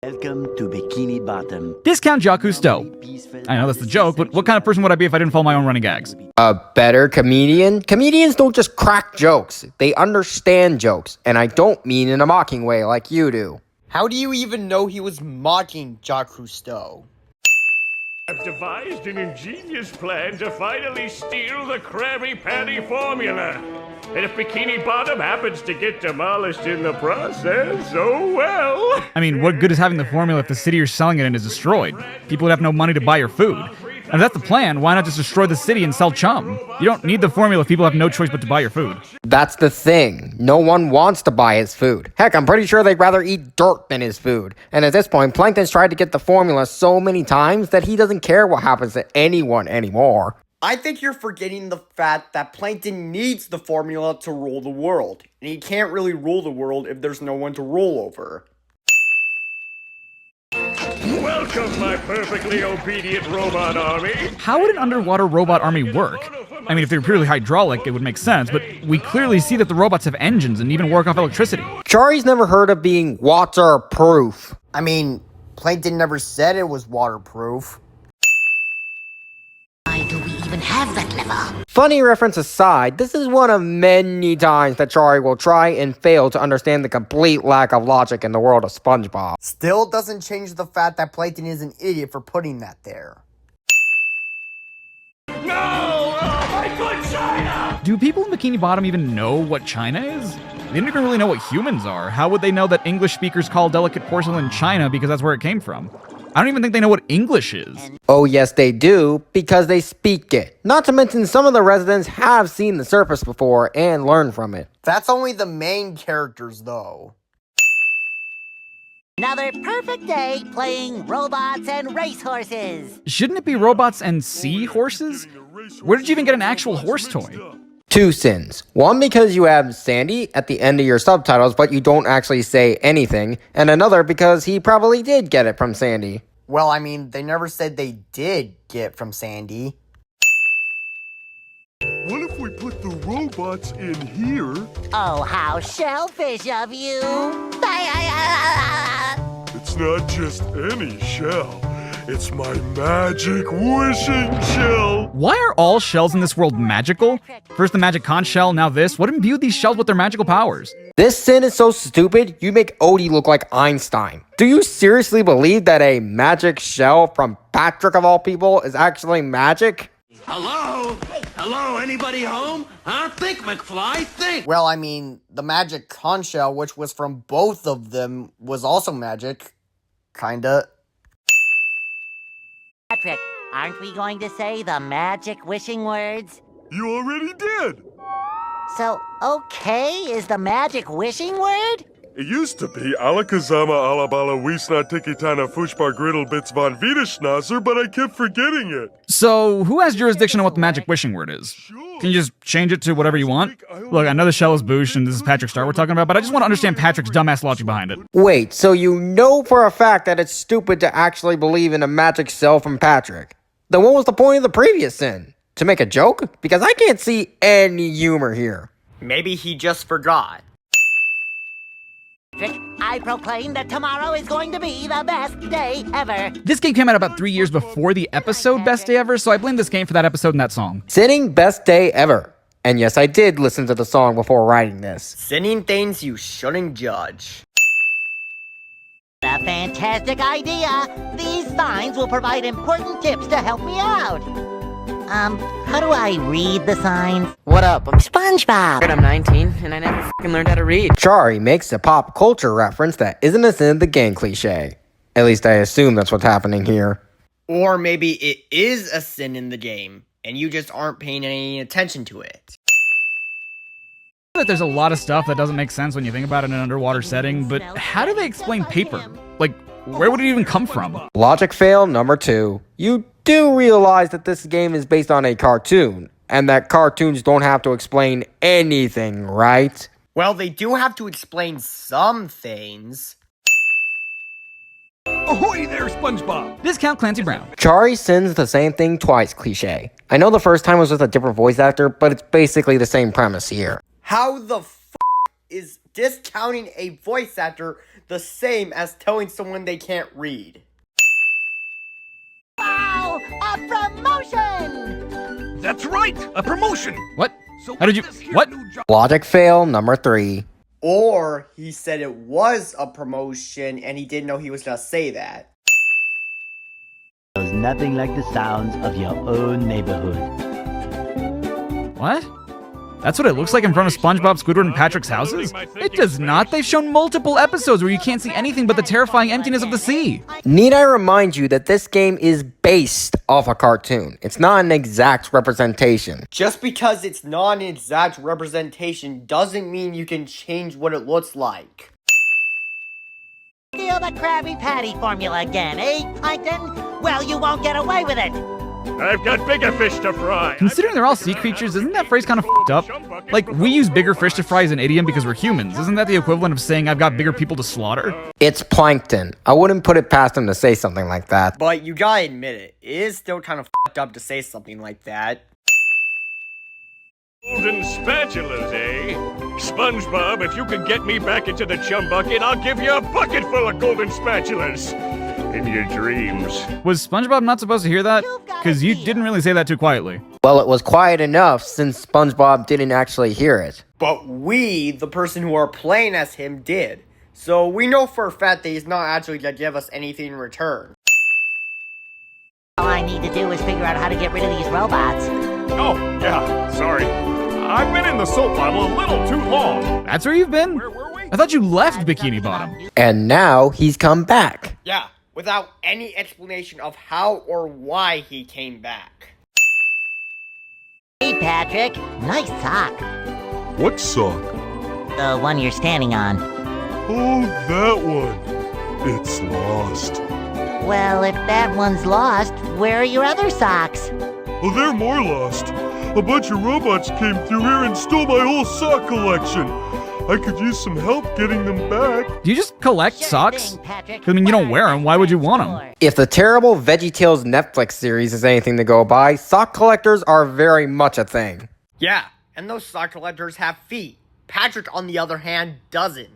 Welcome to Bikini Bottom. Discount Jacques Cousteau. I know that's the joke, but what kind of person would I be if I didn't follow my own running gags? A better comedian? Comedians don't just crack jokes. They understand jokes. And I don't mean in a mocking way like you do. How do you even know he was mocking Jacques Cousteau? I've devised an ingenious plan to finally steal the Krabby Patty formula. And if Bikini Bottom happens to get demolished in the process, oh well. I mean, what good is having the formula if the city you're selling it in is destroyed? People would have no money to buy your food. And if that's the plan, why not just destroy the city and sell chum? You don't need the formula if people have no choice but to buy your food. That's the thing. No one wants to buy his food. Heck, I'm pretty sure they'd rather eat dirt than his food. And at this point, Plankton's tried to get the formula so many times that he doesn't care what happens to anyone anymore. I think you're forgetting the fact that Plankton needs the formula to rule the world. And he can't really rule the world if there's no one to rule over. Welcome, my perfectly obedient robot army. How would an underwater robot army work? I mean, if they were purely hydraulic, it would make sense, but we clearly see that the robots have engines and even work off electricity. Chari's never heard of being waterproof. I mean, Plankton never said it was waterproof. Why do we even have that lever? Funny reference aside, this is one of many times that Chari will try and fail to understand the complete lack of logic in the world of SpongeBob. Still doesn't change the fact that Plankton is an idiot for putting that there. No! Oh, my good China! Do people in Bikini Bottom even know what China is? They don't even really know what humans are. How would they know that English speakers call delicate porcelain China because that's where it came from? I don't even think they know what English is. Oh yes they do, because they speak it. Not to mention some of the residents have seen the surface before and learned from it. That's only the main characters though. Another perfect day playing robots and racehorses. Shouldn't it be robots and seahorses? Where did you even get an actual horse toy? Two sins. One, because you have Sandy at the end of your subtitles, but you don't actually say anything. And another, because he probably did get it from Sandy. Well, I mean, they never said they did get it from Sandy. What if we put the robots in here? Oh, how shellfish of you. It's not just any shell. It's my magic wishing shell. Why are all shells in this world magical? First the magic conch shell, now this. What imbued these shells with their magical powers? This sin is so stupid, you make Odie look like Einstein. Do you seriously believe that a magic shell from Patrick of all people is actually magic? Hello? Hello, anybody home? Huh? Think, McFly, think! Well, I mean, the magic conch shell, which was from both of them, was also magic. Kinda. Patrick, aren't we going to say the magic wishing words? You already did. So, okay is the magic wishing word? It used to be Alakazama Alabala Wiesna Tikitana Fushbar Griddle Bits von Wiederschnauzer, but I kept forgetting it. So, who has jurisdiction on what the magic wishing word is? Can you just change it to whatever you want? Look, I know the shell is Boosh and this is Patrick Star we're talking about, but I just want to understand Patrick's dumbass logic behind it. Wait, so you know for a fact that it's stupid to actually believe in a magic shell from Patrick? Then what was the point of the previous sin? To make a joke? Because I can't see any humor here. Maybe he just forgot. Patrick, I proclaim that tomorrow is going to be the best day ever. This game came out about 3 years before the episode Best Day Ever, so I blame this game for that episode and that song. Sinning best day ever. And yes, I did listen to the song before writing this. Sinning things you shouldn't judge. A fantastic idea. These signs will provide important tips to help me out. How do I read the signs? What up? I'm SpongeBob. I'm 19, and I never f***ing learned how to read. Chari makes a pop culture reference that isn't a sin of the game cliche. At least I assume that's what's happening here. Or maybe it is a sin in the game, and you just aren't paying any attention to it. That there's a lot of stuff that doesn't make sense when you think about it in an underwater setting, but how do they explain paper? Like, where would it even come from? Logic fail number 2. You do realize that this game is based on a cartoon, and that cartoons don't have to explain anything, right? Well, they do have to explain some things. Ahoy there, SpongeBob! Discount Clancy Brown. Chari sins the same thing twice cliche. I know the first time was with a different voice actor, but it's basically the same premise here. How the f*** is discounting a voice actor the same as telling someone they can't read. Wow, a promotion! That's right, a promotion. What? How did you... What? Logic fail number 3. Or he said it was a promotion and he didn't know he was gonna say that. There's nothing like the sounds of your own neighborhood. What? That's what it looks like in front of SpongeBob, Squidward, and Patrick's houses? It does not. They've shown multiple episodes where you can't see anything but the terrifying emptiness of the sea. Need I remind you that this game is based off a cartoon? It's not an exact representation. Just because it's not an exact representation doesn't mean you can change what it looks like. Steal the Krabby Patty formula again, eh, Plankton? Well, you won't get away with it. I've got bigger fish to fry. Considering they're all sea creatures, isn't that phrase kind of f***ed up? Like, we use bigger fish to fry as an idiom because we're humans. Isn't that the equivalent of saying I've got bigger people to slaughter? It's plankton. I wouldn't put it past him to say something like that. But you gotta admit it is still kind of fucked up to say something like that. Golden spatulas, eh? SpongeBob, if you can get me back into the chum bucket, I'll give you a bucket full of golden spatulas. In your dreams. Was SpongeBob not supposed to hear that? Because you didn't really say that too quietly. Well, it was quiet enough since SpongeBob didn't actually hear it. But we, the person who are playing as him, did. So we know for a fact that he's not actually gonna give us anything in return. All I need to do is figure out how to get rid of these robots. Oh, yeah, sorry. I've been in the soap bottle a little too long. That's where you've been? Where were we? I thought you left Bikini Bottom. And now he's come back. Yeah, without any explanation of how or why he came back. Hey, Patrick. Nice sock. What sock? The one you're standing on. Oh, that one. It's lost. Well, if that one's lost, where are your other socks? Oh, they're more lost. A bunch of robots came through here and stole my whole sock collection. I could use some help getting them back. Do you just collect socks? I mean, you don't wear them. Why would you want them? If the terrible VeggieTales Netflix series is anything to go by, sock collectors are very much a thing. Yeah, and those sock collectors have feet. Patrick, on the other hand, doesn't.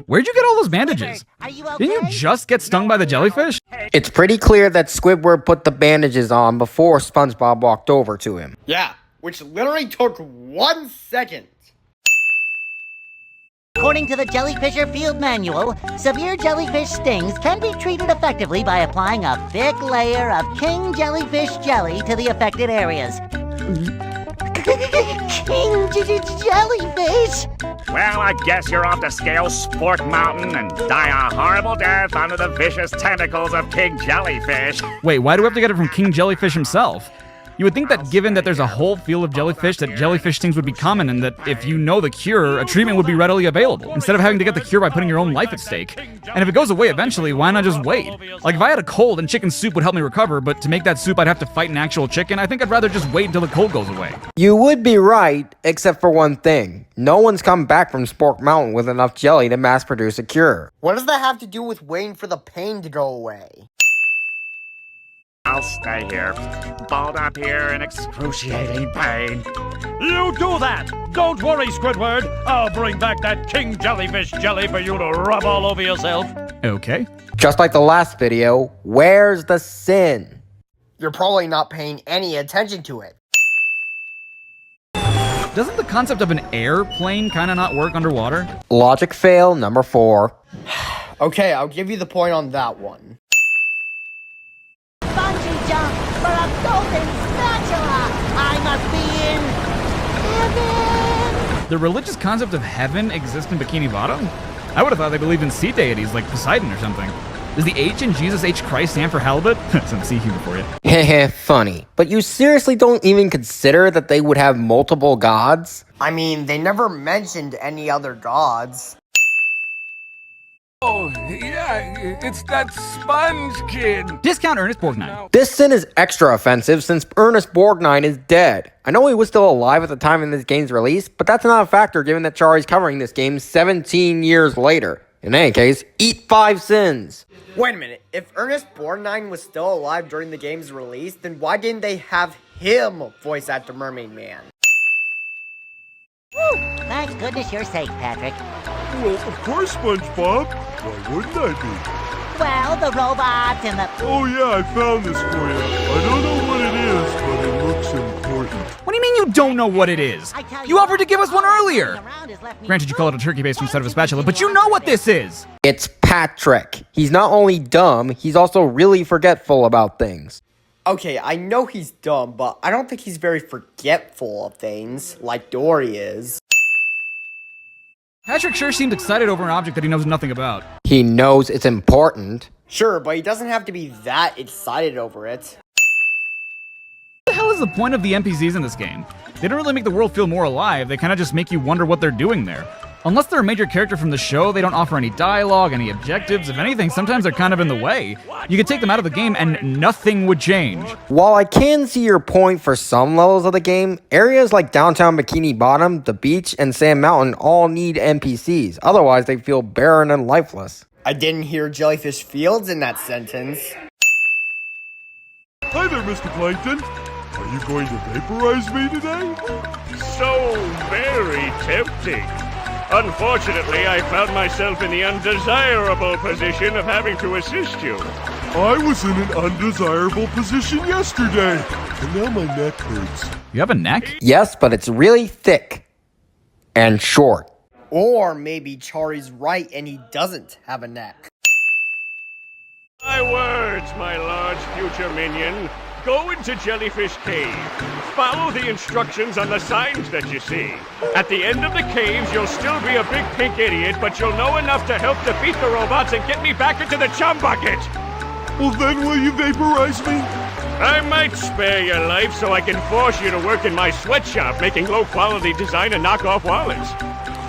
Where'd you get all those bandages? Are you okay? Didn't you just get stung by the jellyfish? It's pretty clear that Squidward put the bandages on before SpongeBob walked over to him. Yeah, which literally took 1 second. According to the Jellyfisher Field Manual, severe jellyfish stings can be treated effectively by applying a thick layer of king jellyfish jelly to the affected areas. King jellyfish? Well, I guess you're off to scale Spork Mountain and die a horrible death under the vicious tentacles of King Jellyfish. Wait, why do we have to get it from King Jellyfish himself? You would think that given that there's a whole field of jellyfish, that jellyfish stings would be common, and that if you know the cure, a treatment would be readily available, instead of having to get the cure by putting your own life at stake. And if it goes away eventually, why not just wait? Like, if I had a cold and chicken soup would help me recover, but to make that soup I'd have to fight an actual chicken, I think I'd rather just wait until the cold goes away. You would be right, except for one thing. No one's come back from Spork Mountain with enough jelly to mass produce a cure. What does that have to do with waiting for the pain to go away? I'll stay here, balled up here in excruciating pain. You do that! Don't worry, Squidward. I'll bring back that King Jellyfish jelly for you to rub all over yourself. Okay. Just like the last video, where's the sin? You're probably not paying any attention to it. Doesn't the concept of an airplane kind of not work underwater? Logic fail number 4. Okay, I'll give you the point on that one. Bungee jump for a golden spatula! I must be in heaven! The religious concept of heaven exists in Bikini Bottom? I would have thought they believed in sea deities like Poseidon or something. Does the H in Jesus H Christ stand for halibut? Some sea humor for you. Heh, funny. But you seriously don't even consider that they would have multiple gods? I mean, they never mentioned any other gods. Oh, yeah, it's that sponge kid. Discount Ernest Borgnine. This sin is extra offensive since Ernest Borgnine is dead. I know he was still alive at the time of this game's release, but that's not a factor given that Chari's covering this game 17 years later. In any case, eat 5 sins. Wait a minute, if Ernest Borgnine was still alive during the game's release, then why didn't they have him voice actor Mermaid Man? Woo! Thank goodness you're safe, Patrick. Well, of course, SpongeBob. Why wouldn't I be? Well, the robots and the... Oh yeah, I found this for you. I don't know what it is, but it looks important. What do you mean you don't know what it is? You offered to give us one earlier. Granted, you call it a turkey baster instead of a spatula, but you know what this is. It's Patrick. He's not only dumb, he's also really forgetful about things. Okay, I know he's dumb, but I don't think he's very forgetful of things, like Dory is. Patrick sure seemed excited over an object that he knows nothing about. He knows it's important. Sure, but he doesn't have to be that excited over it. What the hell is the point of the NPCs in this game? They don't really make the world feel more alive, they kind of just make you wonder what they're doing there. Unless they're a major character from the show, they don't offer any dialogue, any objectives. If anything, sometimes they're kind of in the way. You could take them out of the game and nothing would change. While I can see your point for some levels of the game, areas like downtown Bikini Bottom, the beach, and Sand Mountain all need NPCs. Otherwise, they feel barren and lifeless. I didn't hear Jellyfish Fields in that sentence. Hi there, Mr. Plankton. Are you going to vaporize me today? So very tempting. Unfortunately, I found myself in the undesirable position of having to assist you. I was in an undesirable position yesterday, and now my neck hurts. You have a neck? Yes, but it's really thick and short. Or maybe Chari's right and he doesn't have a neck. My words, my large future minion. Go into Jellyfish Cave. Follow the instructions on the signs that you see. At the end of the caves, you'll still be a big pink idiot, but you'll know enough to help defeat the robots and get me back into the chum bucket. Well, then will you vaporize me? I might spare your life so I can force you to work in my sweatshop making low-quality design and knockoff wallets.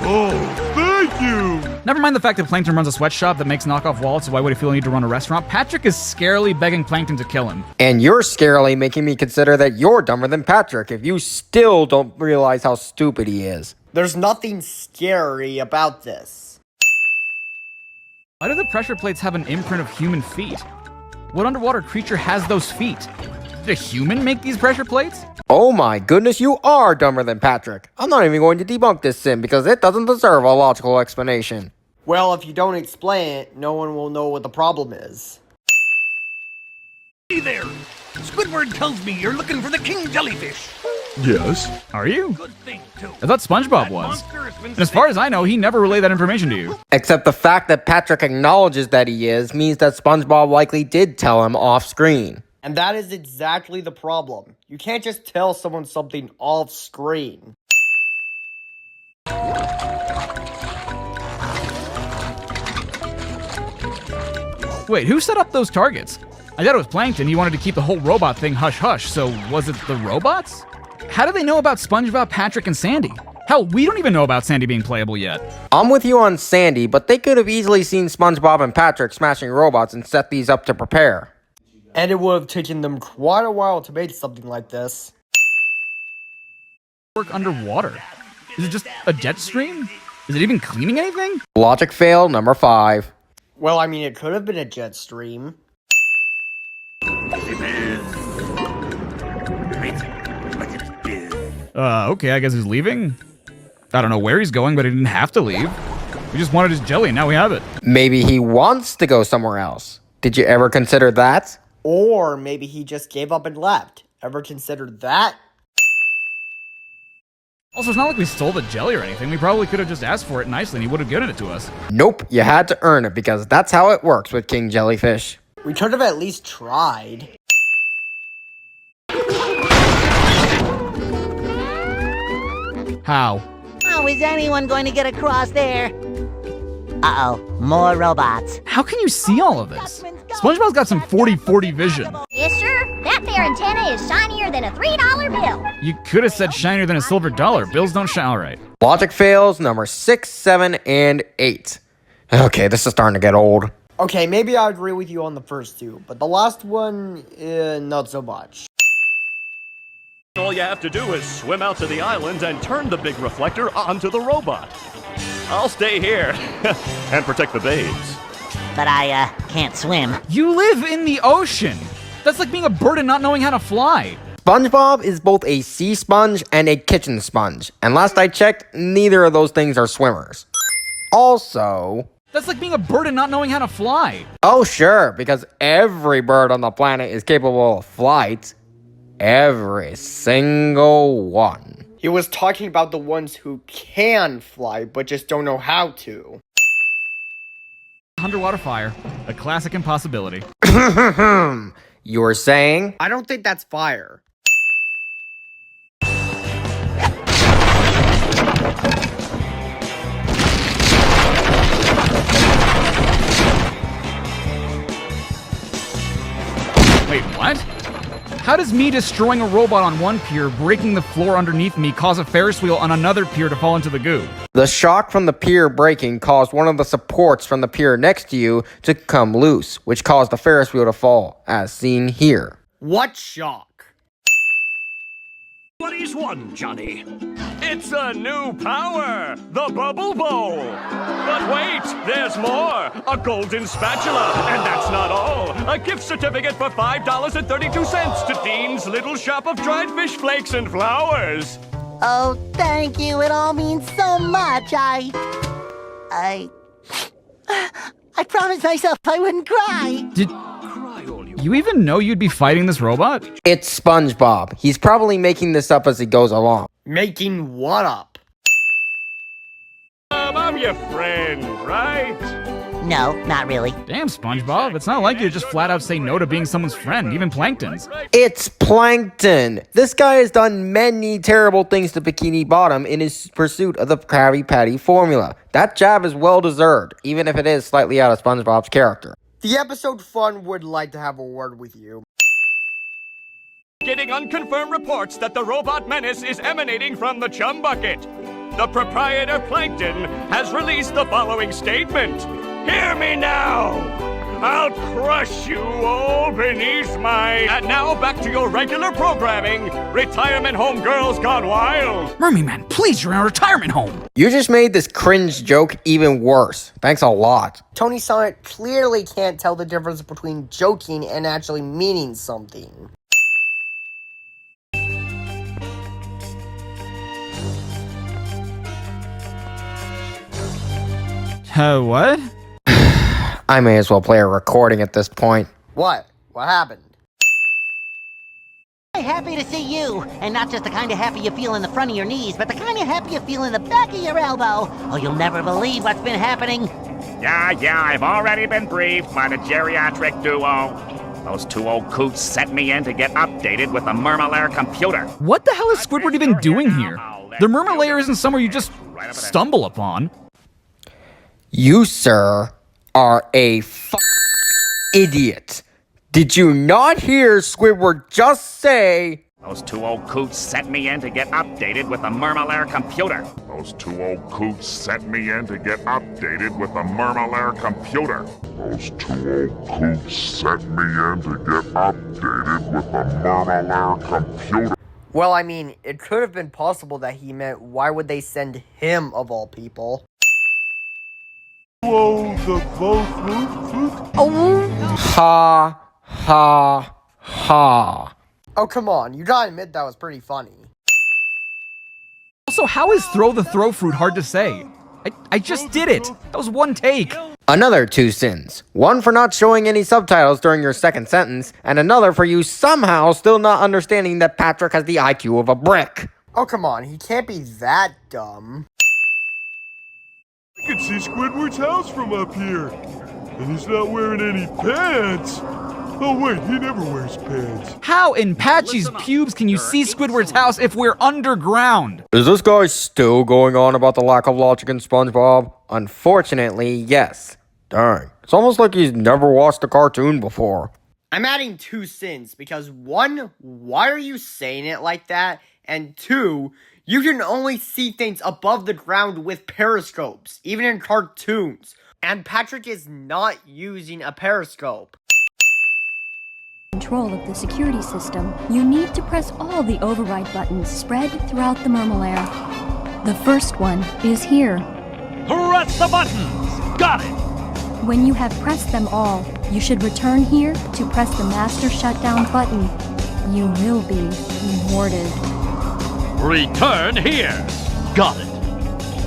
Oh, thank you! Never mind the fact that Plankton runs a sweatshop that makes knockoff wallets, so why would he feel the need to run a restaurant? Patrick is scarily begging Plankton to kill him. And you're scarily making me consider that you're dumber than Patrick if you still don't realize how stupid he is. There's nothing scary about this. Why do the pressure plates have an imprint of human feet? What underwater creature has those feet? Did a human make these pressure plates? Oh my goodness, you are dumber than Patrick. I'm not even going to debunk this sin because it doesn't deserve a logical explanation. Well, if you don't explain it, no one will know what the problem is. Hey there! Squidward tells me you're looking for the king jellyfish. Yes. Are you? Good thing, too. I thought SpongeBob was. And as far as I know, he never relayed that information to you. Except the fact that Patrick acknowledges that he is means that SpongeBob likely did tell him off screen. And that is exactly the problem. You can't just tell someone something off screen. Wait, who set up those targets? I thought it was Plankton. He wanted to keep the whole robot thing hush-hush, so was it the robots? How do they know about SpongeBob, Patrick, and Sandy? Hell, we don't even know about Sandy being playable yet. I'm with you on Sandy, but they could have easily seen SpongeBob and Patrick smashing robots and set these up to prepare. And it would have taken them quite a while to make something like this. Work underwater. Is it just a jet stream? Is it even cleaning anything? Logic fail number 5. Well, I mean, it could have been a jet stream. Okay, I guess he's leaving? I don't know where he's going, but he didn't have to leave. We just wanted his jelly, and now we have it. Maybe he wants to go somewhere else. Did you ever consider that? Or maybe he just gave up and left. Ever considered that? Also, it's not like we stole the jelly or anything. We probably could have just asked for it nicely, and he would have given it to us. Nope, you had to earn it because that's how it works with King Jellyfish. We could have at least tried. How? How is anyone going to get across there? Uh-oh, more robots. How can you see all of this? SpongeBob's got some 40-40 vision. Yes, sir. That there antenna is shinier than a $3 bill. You could have said shinier than a silver dollar. Bills don't shine. All right. Logic fails number 6, 7, and 8. Okay, this is starting to get old. Okay, maybe I agree with you on the first two, but the last one, not so much. All you have to do is swim out to the island and turn the big reflector onto the robot. I'll stay here and protect the babes. But I, can't swim. You live in the ocean. That's like being a bird and not knowing how to fly. SpongeBob is both a sea sponge and a kitchen sponge. And last I checked, neither of those things are swimmers. Also... That's like being a bird and not knowing how to fly. Oh, sure, because every bird on the planet is capable of flight. Every single one. He was talking about the ones who can fly, but just don't know how to. Underwater fire, a classic impossibility. You were saying? I don't think that's fire. Wait, what? How does me destroying a robot on one pier, breaking the floor underneath me, cause a Ferris wheel on another pier to fall into the goo? The shock from the pier breaking caused one of the supports from the pier next to you to come loose, which caused the Ferris wheel to fall, as seen here. What shock? What is one, Johnny? It's a new power, the Bubble Bowl. But wait, there's more. A golden spatula, and that's not all. A gift certificate for $5.32 to Dean's Little Shop of Dried Fish Flakes and Flowers. Oh, thank you. It all means so much. I promised myself I wouldn't cry. Did you even know you'd be fighting this robot? It's SpongeBob. He's probably making this up as he goes along. Making what up? I'm your friend, right? No, not really. Damn, SpongeBob. It's not like you to just flat out say no to being someone's friend, even Plankton's. It's Plankton. This guy has done many terrible things to Bikini Bottom in his pursuit of the Krabby Patty formula. That jab is well deserved, even if it is slightly out of SpongeBob's character. The episode fun would like to have a word with you. Getting unconfirmed reports that the robot menace is emanating from the chum bucket. The proprietor, Plankton, has released the following statement. Hear me now! I'll crush you all beneath my... And now back to your regular programming. Retirement Home Girls Gone Wild. Mermy Man, please, you're in a retirement home. You just made this cringe joke even worse. Thanks a lot. TonySonic clearly can't tell the difference between joking and actually meaning something. What? I may as well play a recording at this point. What? What happened? I'm happy to see you, and not just the kind of happy you feel in the front of your knees, but the kind of happy you feel in the back of your elbow. Oh, you'll never believe what's been happening. Yeah, I've already been briefed by the geriatric duo. Those two old coots sent me in to get updated with the Murmalaire computer. What the hell is Squidward even doing here? The Murmalaire isn't somewhere you just stumble upon. You, sir, are a idiot. Did you not hear Squidward just say... Those two old coots sent me in to get updated with the Murmalaire computer. Those two old coots sent me in to get updated with the Murmalaire computer. Those two old coots sent me in to get updated with the Murmalaire computer. Well, I mean, it could have been possible that he meant, why would they send him, of all people? Whoa, the fruit? Ha, ha, ha. Oh, come on, you gotta admit that was pretty funny. Also, how is throw the throw fruit hard to say? I just did it. That was one take. Another 2 sins. One for not showing any subtitles during your second sentence, and another for you somehow still not understanding that Patrick has the IQ of a brick. Oh, come on, he can't be that dumb. I can see Squidward's house from up here. And he's not wearing any pants. Oh wait, he never wears pants. How in Patchy's pubes can you see Squidward's house if we're underground? Is this guy still going on about the lack of logic in SpongeBob? Unfortunately, yes. Dang, it's almost like he's never watched a cartoon before. I'm adding 2 sins because 1, why are you saying it like that? And 2, you can only see things above the ground with periscopes, even in cartoons. And Patrick is not using a periscope. Control of the security system, you need to press all the override buttons spread throughout the Mermalair. The first one is here. Press the buttons! Got it! When you have pressed them all, you should return here to press the master shutdown button. You will be rewarded. Return here! Got it!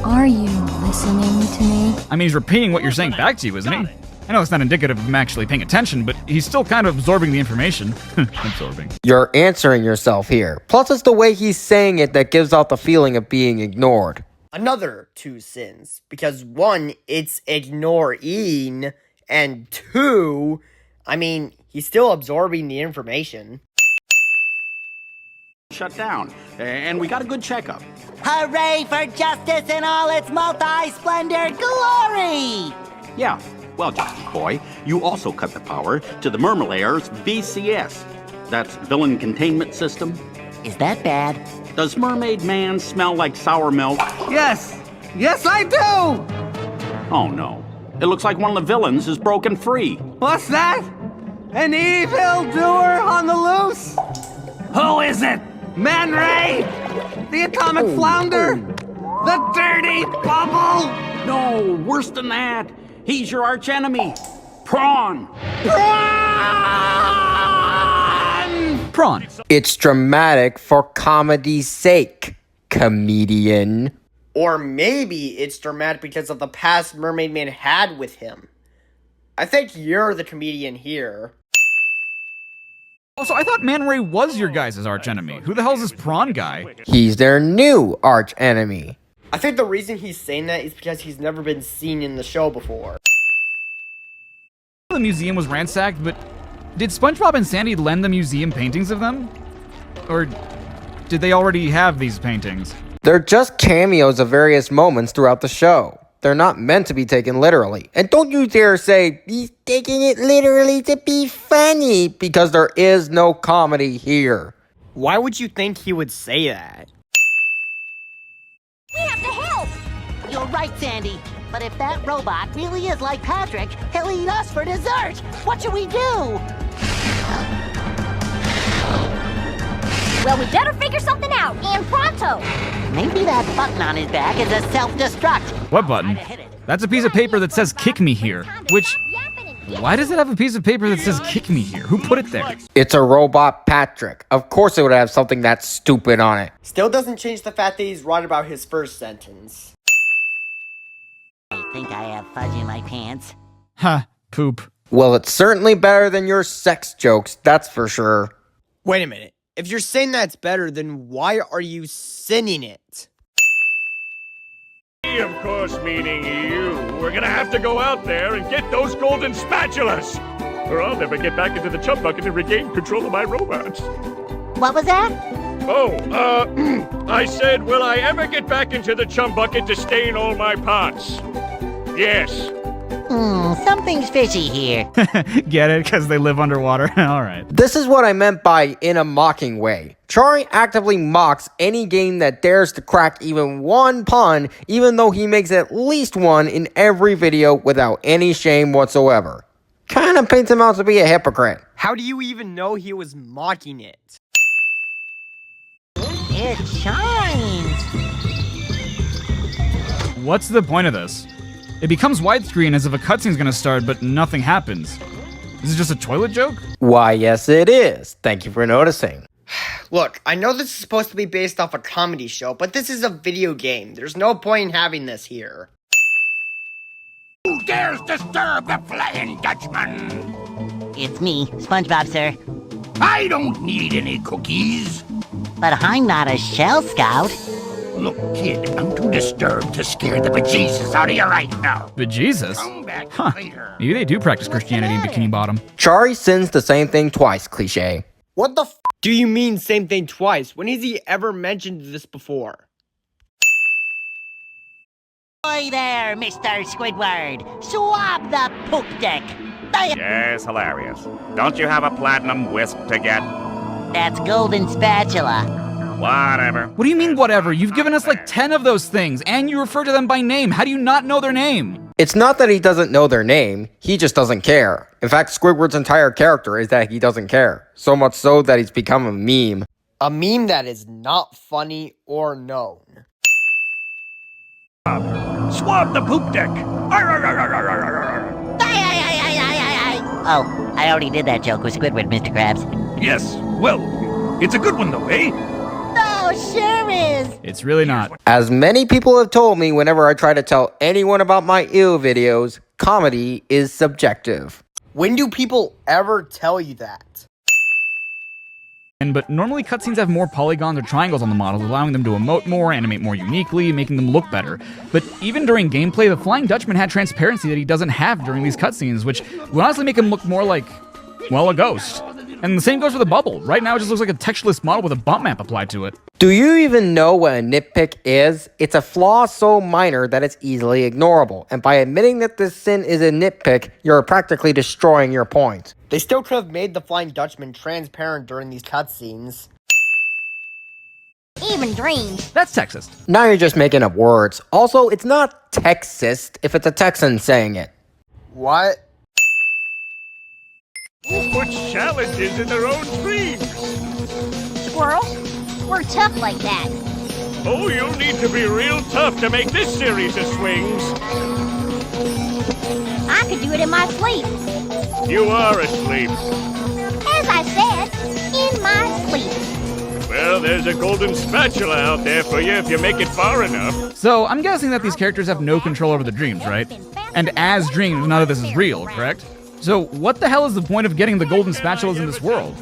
Are you listening to me? I mean, he's repeating what you're saying back to you, isn't he? I know it's not indicative of him actually paying attention, but he's still kind of absorbing the information. Absorbing. You're answering yourself here. Plus, it's the way he's saying it that gives out the feeling of being ignored. Another 2 sins. Because 1, it's ignoring, and 2, I mean, he's still absorbing the information. Shut down, and we got a good checkup. Hooray for justice in all its multi-splendor glory! Yeah, well, Justice Boy, you also cut the power to the Mermalair's VCS. That's Villain Containment System. Is that bad? Does Mermaid Man smell like sour milk? Yes! Yes, I do! Oh, no. It looks like one of the villains is broken free. What's that? An evildoer on the loose? Who is it? Man Ray? The atomic flounder? The dirty bubble? No, worse than that. He's your archenemy. Prawn. Prawn. It's dramatic for comedy's sake, comedian. Or maybe it's dramatic because of the past Mermaid Man had with him. I think you're the comedian here. Also, I thought Man Ray was your guys' archenemy. Who the hell's this Prawn guy? He's their new archenemy. I think the reason he's saying that is because he's never been seen in the show before. The museum was ransacked, but did SpongeBob and Sandy lend the museum paintings of them? Or did they already have these paintings? They're just cameos of various moments throughout the show. They're not meant to be taken literally. And don't you dare say, he's taking it literally to be funny, because there is no comedy here. Why would you think he would say that? We have to help! You're right, Sandy. But if that robot really is like Patrick, he'll eat us for dessert. What should we do? Well, we better figure something out, and pronto! Maybe that button on his back is a self-destruct. What button? That's a piece of paper that says kick me here. Which, why does it have a piece of paper that says kick me here? Who put it there? It's a robot Patrick. Of course it would have something that stupid on it. Still doesn't change the fact that he's right about his first sentence. I think I have fudge in my pants. Huh, poop. Well, it's certainly better than your sex jokes, that's for sure. Wait a minute. If you're saying that's better, then why are you sinning it? Of course, meaning you. We're gonna have to go out there and get those golden spatulas, or I'll never get back into the chum bucket and regain control of my robots. What was that? Oh, I said, will I ever get back into the chum bucket to stain all my pots? Yes. Something's fishy here. Get it? Because they live underwater? Alright. This is what I meant by in a mocking way. Chari actively mocks any game that dares to crack even one pun, even though he makes at least one in every video without any shame whatsoever. Kinda paints him out to be a hypocrite. How do you even know he was mocking it? It shines. What's the point of this? It becomes widescreen as if a cutscene's gonna start, but nothing happens. Is it just a toilet joke? Why, yes it is. Thank you for noticing. Look, I know this is supposed to be based off a comedy show, but this is a video game. There's no point in having this here. Who dares disturb the Flying Dutchman? It's me, SpongeBob, sir. I don't need any cookies. But I'm not a Shell Scout. Look, kid, I'm too disturbed to scare the bejesus out of you right now. Bejesus? Huh. Maybe they do practice Christianity in Bikini Bottom. Chari sins the same thing twice, cliche. What the f do you mean same thing twice? When has he ever mentioned this before? Oi there, Mr. Squidward. Swab the poop deck. Yes, hilarious. Don't you have a platinum wisp to get? That's golden spatula. Whatever. What do you mean, whatever? You've given us like 10 of those things, and you refer to them by name. How do you not know their name? It's not that he doesn't know their name, he just doesn't care. In fact, Squidward's entire character is that he doesn't care. So much so that he's become a meme. A meme that is not funny or known. Swab the poop deck! Oh, I already did that joke with Squidward, Mr. Krabs. Yes, well, it's a good one though, eh? No, sure is. It's really not. As many people have told me whenever I try to tell anyone about my ew videos, comedy is subjective. When do people ever tell you that? But normally cutscenes have more polygons or triangles on the models, allowing them to emote more, animate more uniquely, making them look better. But even during gameplay, the Flying Dutchman had transparency that he doesn't have during these cutscenes, which would honestly make him look more like, well, a ghost. And the same goes for the bubble. Right now it just looks like a textureless model with a bump map applied to it. Do you even know what a nitpick is? It's a flaw so minor that it's easily ignorable. And by admitting that this sin is a nitpick, you're practically destroying your point. They still could have made the Flying Dutchman transparent during these cutscenes. Even dreams. That's sexist. Now you're just making up words. Also, it's not Texist if it's a Texan saying it. What? Who puts challenges in their own dreams? Squirrel, we're tough like that. Oh, you'll need to be real tough to make this series of swings. I could do it in my sleep. You are asleep. As I said, in my sleep. Well, there's a golden spatula out there for you if you make it far enough. So I'm guessing that these characters have no control over the dreams, right? And as dreams, none of this is real, correct? So what the hell is the point of getting the golden spatulas in this world?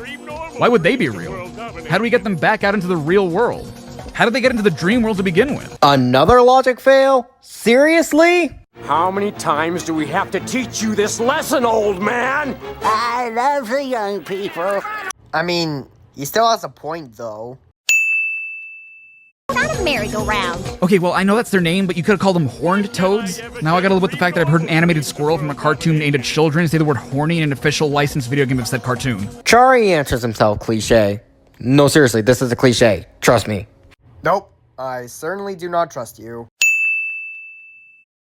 Why would they be real? How do we get them back out into the real world? How did they get into the dream world to begin with? Another logic fail? Seriously? How many times do we have to teach you this lesson, old man? I love the young people. I mean, he still has a point, though. Not a merry-go-round. Okay, well, I know that's their name, but you could have called them horned toads. Now I gotta live with the fact that I've heard an animated squirrel from a cartoon aimed at children say the word horny in an official licensed video game of said cartoon. Chari answers himself cliche. No, seriously, this is a cliche. Trust me. Nope, I certainly do not trust you.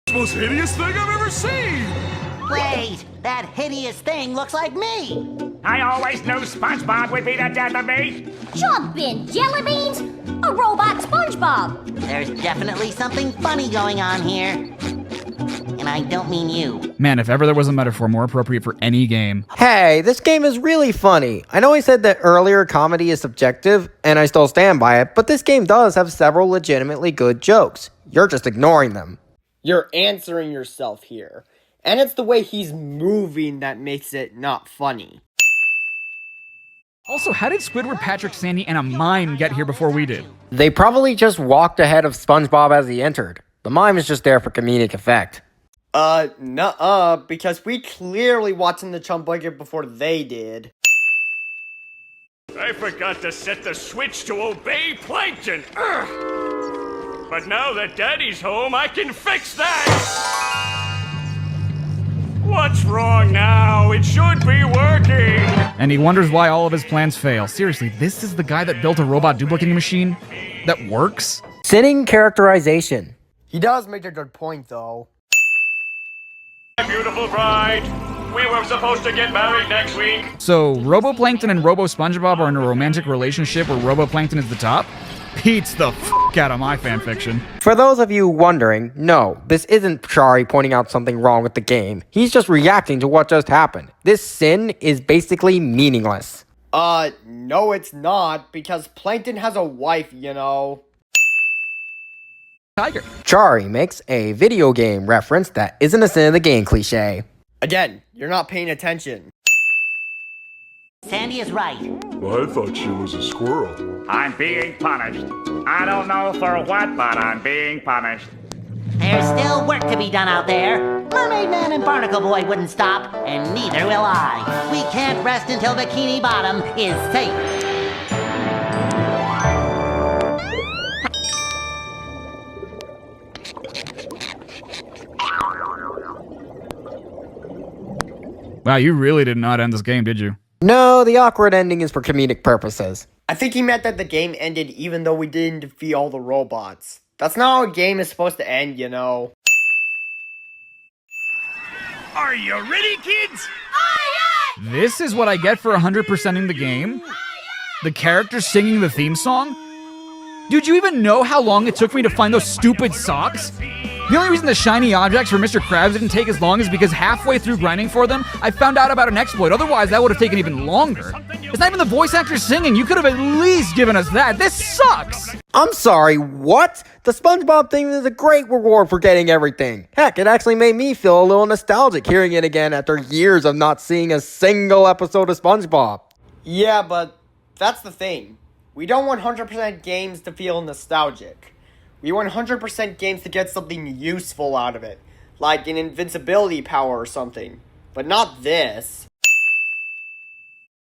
It's the most hideous thing I've ever seen! Wait, that hideous thing looks like me. I always knew SpongeBob would be the death of me. Jumpin' jelly beans? A robot SpongeBob. There's definitely something funny going on here. And I don't mean you. Man, if ever there was a metaphor more appropriate for any game. Hey, this game is really funny. I know I said that earlier comedy is subjective, and I still stand by it, but this game does have several legitimately good jokes. You're just ignoring them. You're answering yourself here. And it's the way he's moving that makes it not funny. Also, how did Squidward, Patrick, Sandy, and a mime get here before we did? They probably just walked ahead of SpongeBob as he entered. The mime is just there for comedic effect. Nuh-uh, because we clearly watched in the chum bucket before they did. I forgot to set the switch to obey Plankton. Ugh. But now that Daddy's home, I can fix that! What's wrong now? It should be working! And he wonders why all of his plans fail. Seriously, this is the guy that built a robot duplicating machine? That works? Sinning characterization. He does make a good point, though. My beautiful bride, we were supposed to get married next week. So, RoboPlankton and RoboSpongeBob are in a romantic relationship where RoboPlankton is the top? Beats the f*** out of my fanfiction. For those of you wondering, no, this isn't Chari pointing out something wrong with the game. He's just reacting to what just happened. This sin is basically meaningless. No it's not, because Plankton has a wife, you know. Tiger. Chari makes a video game reference that isn't a sin of the game cliche. Again, you're not paying attention. Sandy is right. Well, I thought she was a squirrel. I'm being punished. I don't know for what, but I'm being punished. There's still work to be done out there. Mermaid Man and Barnacle Boy wouldn't stop, and neither will I. We can't rest until Bikini Bottom is safe. Wow, you really did not end this game, did you? No, the awkward ending is for comedic purposes. I think he meant that the game ended even though we didn't defeat all the robots. That's not how a game is supposed to end, you know. Are you ready, kids? This is what I get for 100%ing the game? The character singing the theme song? Dude, you even know how long it took me to find those stupid socks? The only reason the shiny objects for Mr. Krabs didn't take as long is because halfway through grinding for them, I found out about an exploit. Otherwise, that would have taken even longer. It's not even the voice actor singing. You could have at least given us that. This sucks! I'm sorry, what? The SpongeBob thing is a great reward for getting everything. Heck, it actually made me feel a little nostalgic hearing it again after years of not seeing a single episode of SpongeBob. Yeah, but that's the thing. We don't want 100% games to feel nostalgic. We want 100% games to get something useful out of it, like an invincibility power or something. But not this.